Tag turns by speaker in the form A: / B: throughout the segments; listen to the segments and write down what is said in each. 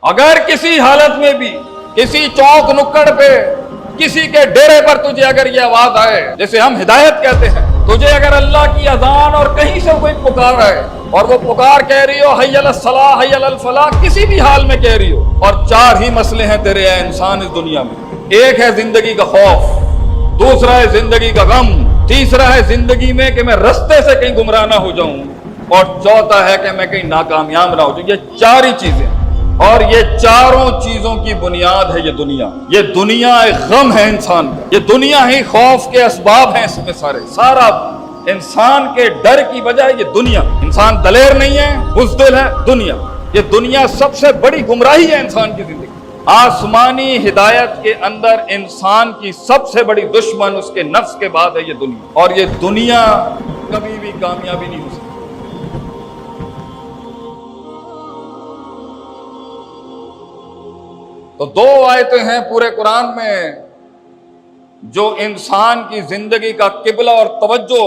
A: अगर किसी हालत में भी किसी चौक नुक्कड़ पे किसी के डेरे पर तुझे अगर ये आवाज आए, जैसे हम हिदायत कहते हैं, तुझे अगर अल्लाह की अजान और कहीं से कोई पुकार आए और वो पुकार कह रही हो हय्य अलस सलाह हय्य अलल फलाह, किसी भी हाल में कह रही हो, और चार ही मसले हैं तेरे ऐ इंसान इस दुनिया में। एक है जिंदगी का खौफ, दूसरा है जिंदगी का गम, तीसरा है जिंदगी में कि मैं रास्ते से कहीं गुमराह ना हो जाऊं, और चौथा है कि मैं कहीं नाकामयाब ना हो जाऊं। ये चार ही चीजें, और ये चारों चीजों की बुनियाद है ये दुनिया। ये दुनिया एक गम है इंसान का, ये दुनिया ही खौफ के असबाब हैं इसमें सारा इंसान के डर की वजह ये दुनिया। इंसान दलेर नहीं है, बुज़दिल है, दुनिया। ये दुनिया सबसे बड़ी गुमराही है इंसान की जिंदगी। आसमानी हिदायत के अंदर इंसान की सबसे बड़ी दुश्मन उसके नफ्स के बाद है ये दुनिया, और ये दुनिया कभी भी कामयाबी नहीं हो सकती। तो दो आयतें हैं पूरे कुरान में जो इंसान की जिंदगी का किबला और तवज्जो,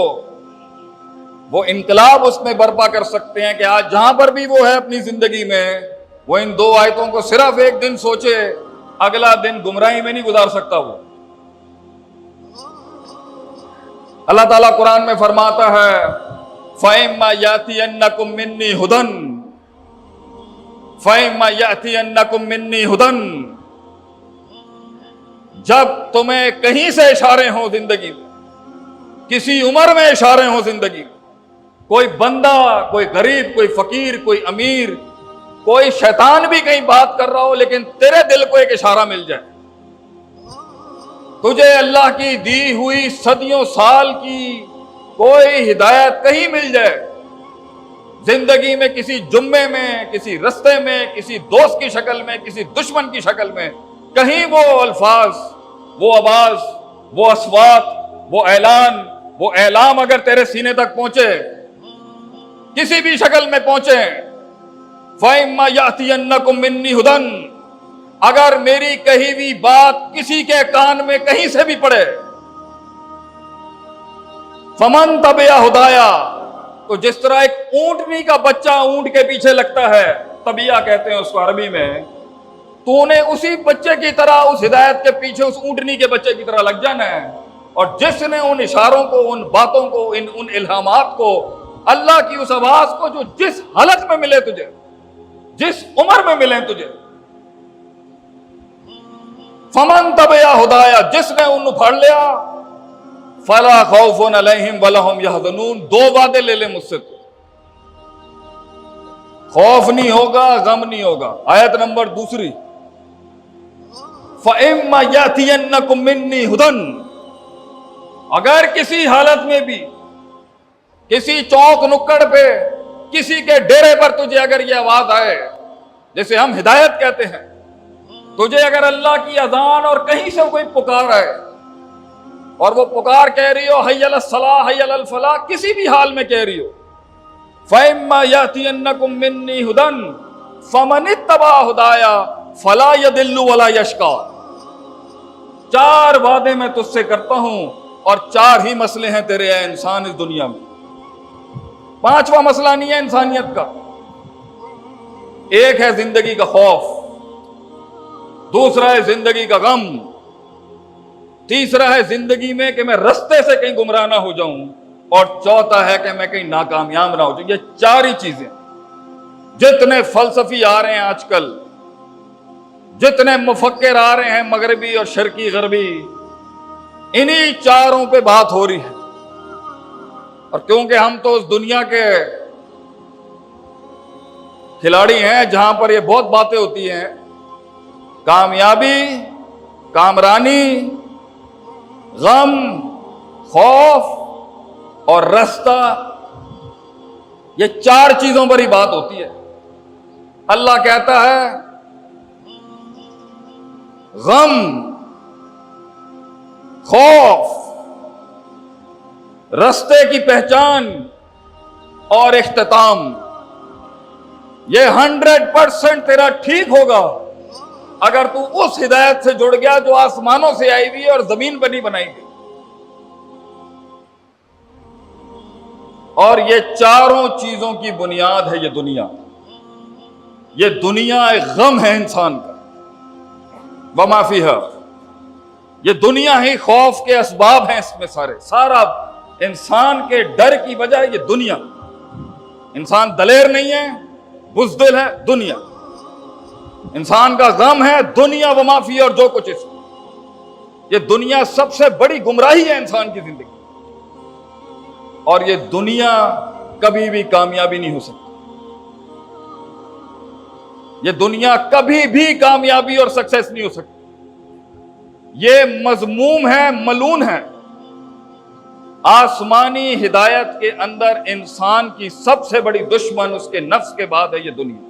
A: वो इनकलाब उसमें बर्पा कर सकते हैं कि आज जहां पर भी वो है अपनी जिंदगी में, वो इन दो आयतों को सिर्फ एक दिन सोचे, अगला दिन गुमराही में नहीं गुजार सकता। वो अल्लाह ताला कुरान में फरमाता है फ़इम्मा यातियन्नकुम मिन्नी हुदन, फ़इम्मा यातियन्नकुम मिन्नी हुदन, जब तुम्हें कहीं से इशारे हों जिंदगी में, किसी उम्र में इशारे हों जिंदगी में, कोई बंदा, कोई गरीब, कोई फकीर, कोई अमीर, कोई शैतान भी कहीं बात कर रहा हो, लेकिन तेरे दिल को एक इशारा मिल जाए, तुझे अल्लाह की दी हुई सदियों साल की कोई हिदायत कहीं मिल जाए, जिंदगी में किसी जुम्मे में, किसी रस्ते में, किसी दोस्त की शक्ल में, किसी दुश्मन की शक्ल में, कहीं वो अल्फाज, वो आवाज, वो अस्वात, वो ऐलान, वो ऐलाम अगर तेरे सीने तक पहुंचे, किसी भी शक्ल में पहुंचे, फ़इम्मा यातियन्नकुम मिन्नी हुदन, अगर मेरी कही हुई बात किसी के कान में कहीं से भी पड़े, फमन तबिया हुदाया, तो जिस तरह एक ऊंटनी का बच्चा ऊंट के पीछे लगता है, तबिया कहते हैं उसको अरबी में, तूने उसी बच्चे की तरह उस हिदायत के पीछे उस ऊंटनी के बच्चे की तरह लग जाना है। और जिसने उन इशारों को, उन बातों को, उन इल्हामात को, अल्लाह की उस आवाज को जो जिस हालत में मिले तुझे, जिस उम्र में मिले तुझे, फमन तबिया हुदाया, जिसने उन पढ़ लिया, फला खौफुन अलैहिम वला हुम यहज़नून, दो वादे ले ले मुझसे, तो खौफ नहीं होगा, गम नहीं होगा। आयत नंबर दूसरी, फ़इम्मा यातियन्नकुम मिन्नी हुदन, अगर किसी हालत में भी किसी चौक नुक्कड़ पे किसी के डेरे पर तुझे अगर ये आवाज आए, जैसे हम हिदायत कहते हैं, तुझे अगर अल्लाह की अजान और कहीं से कोई पुकार आए और वो पुकार कह रही हो हय्य अलस सलाह हय्य अलल फलाह, किसी भी हाल में कह रही हो, फ़इम्मा यातियन्नकुम मिन्नी हुदन फ़मनित्तबा हुदाया फला यदिल्लु वला यश्का, चार वादे मैं तुझसे करता हूं और चार ही मसले हैं तेरे ऐ इंसान इस दुनिया में। पांचवा मसला नहीं है इंसानियत का। एक है जिंदगी का खौफ, दूसरा है जिंदगी का गम, तीसरा है जिंदगी में कि मैं रास्ते से कहीं गुमराह ना हो जाऊं, और चौथा है कि मैं कहीं नाकामयाब ना हो जाऊं। ये चार ही चीजें, जितने फलसफी आ रहे हैं आजकल, जितने मुफक्किर आ रहे हैं मगरबी और शर्की गरबी, इन्हीं चारों पे बात हो रही है। और क्योंकि हम तो उस दुनिया के खिलाड़ी हैं जहां पर ये बहुत बातें होती हैं, कामयाबी, कामरानी, गम, खौफ और रास्ता, ये चार चीजों पर ही बात होती है। अल्लाह कहता है गम, खौफ, रास्ते की पहचान और इख्तिताम, ये 100% तेरा ठीक होगा अगर तू उस हिदायत से जुड़ गया जो आसमानों से आई हुई है और जमीन पर नहीं बनाई गई। और ये चारों चीजों की बुनियाद है ये दुनिया। یہ دنیا ایک غم ہے انسان کا، وما فیہا، یہ دنیا ہی خوف کے اسباب ہیں، اس میں سارا انسان کے ڈر کی وجہ یہ دنیا۔ انسان دلیر نہیں ہے، بزدل ہے، دنیا۔ انسان کا غم ہے دنیا، وما فیہا، اور جو کچھ اس میں۔ یہ دنیا سب سے بڑی گمراہی ہے انسان کی زندگی، اور یہ دنیا کبھی بھی کامیابی نہیں ہو سکتی۔ یہ دنیا کبھی بھی کامیابی اور سکسیس نہیں ہو سکتی، یہ مذموم ہے، ملعون ہے۔ آسمانی ہدایت کے اندر انسان کی سب سے بڑی دشمن اس کے نفس کے بعد ہے یہ دنیا۔